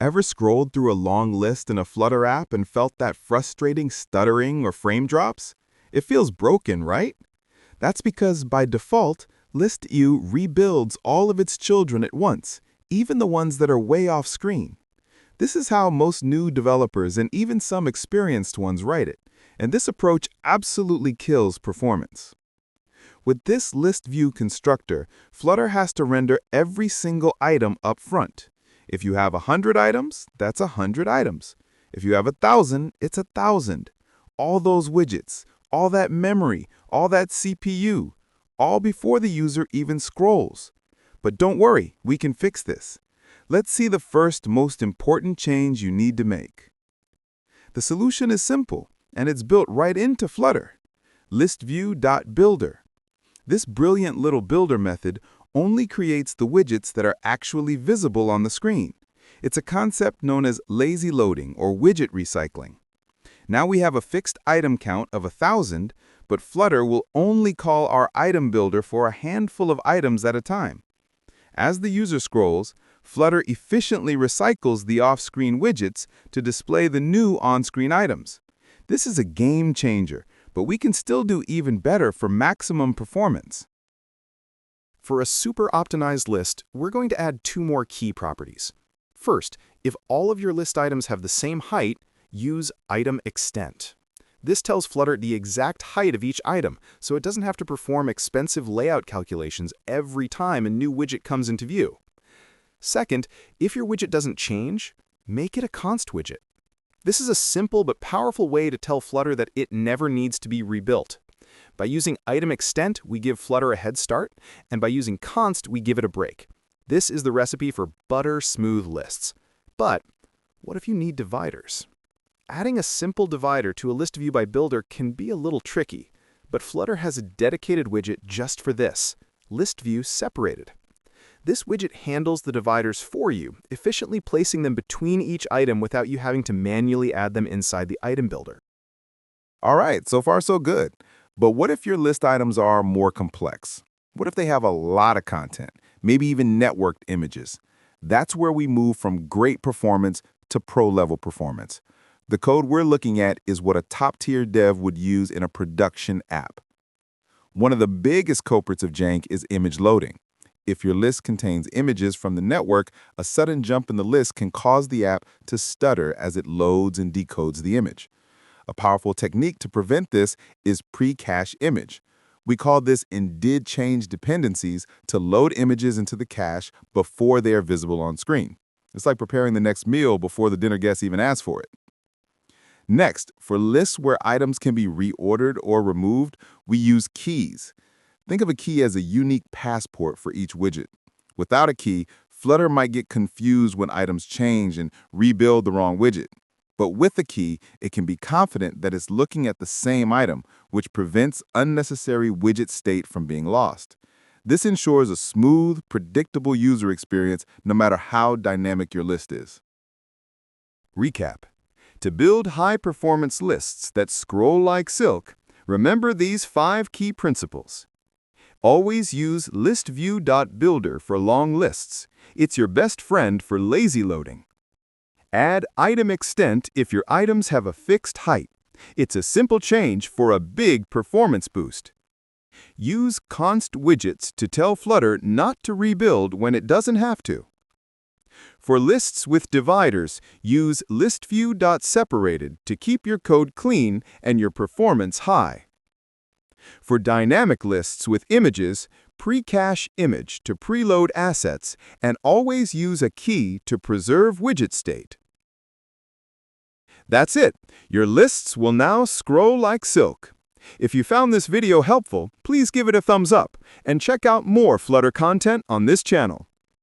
Ever scrolled through a long list in a Flutter app and felt that frustrating stuttering or frame drops? It feels broken, right? That's because by default, ListView rebuilds all of its children at once, even the ones that are way off screen. This is how most new developers and even some experienced ones write it, and this approach absolutely kills performance. With this ListView constructor, Flutter has to render every single item up front. If you have 100 items, that's 100 items. If you have 1,000, it's 1,000. All those widgets, all that memory, all that CPU, all before the user even scrolls. But don't worry, we can fix this. Let's see the first most important change you need to make. The solution is simple, and it's built right into Flutter. ListView.builder. This brilliant little builder method only creates the widgets that are actually visible on the screen. It's a concept known as lazy loading or widget recycling. Now we have a fixed item count of 1,000, but Flutter will only call our item builder for a handful of items at a time. As the user scrolls, Flutter efficiently recycles the off-screen widgets to display the new on-screen items. This is a game changer, but we can still do even better for maximum performance. For a super optimized list, we're going to add 2 more key properties. First, if all of your list items have the same height, use itemExtent. This tells Flutter the exact height of each item, so it doesn't have to perform expensive layout calculations every time a new widget comes into view. Second, if your widget doesn't change, make it a const widget. This is a simple but powerful way to tell Flutter that it never needs to be rebuilt. By using itemExtent, we give Flutter a head start, and by using const, we give it a break. This is the recipe for butter-smooth lists. But what if you need dividers? Adding a simple divider to a ListView.builder can be a little tricky, but Flutter has a dedicated widget just for this, ListView.separated. This widget handles the dividers for you, efficiently placing them between each item without you having to manually add them inside the item builder. All right, so far so good. But what if your list items are more complex? What if they have a lot of content, maybe even networked images? That's where we move from great performance to pro-level performance. The code we're looking at is what a top-tier dev would use in a production app. One of the biggest culprits of jank is image loading. If your list contains images from the network, a sudden jump in the list can cause the app to stutter as it loads and decodes the image. A powerful technique to prevent this is pre-cache image. We call this did change dependencies to load images into the cache before they are visible on screen. It's like preparing the next meal before the dinner guest even asks for it. Next, for lists where items can be reordered or removed, we use keys. Think of a key as a unique passport for each widget. Without a key, Flutter might get confused when items change and rebuild the wrong widget. But with a key, it can be confident that it's looking at the same item, which prevents unnecessary widget state from being lost. This ensures a smooth, predictable user experience no matter how dynamic your list is. Recap. To build high-performance lists that scroll like silk, remember these 5 key principles. Always use ListView.builder for long lists. It's your best friend for lazy loading. Add itemExtent if your items have a fixed height. It's a simple change for a big performance boost. Use const widgets to tell Flutter not to rebuild when it doesn't have to. For lists with dividers, use ListView.separated to keep your code clean and your performance high. For dynamic lists with images, pre-cache image to preload assets and always use a key to preserve widget state. That's it. Your lists will now scroll like silk. If you found this video helpful, please give it a thumbs up and check out more Flutter content on this channel.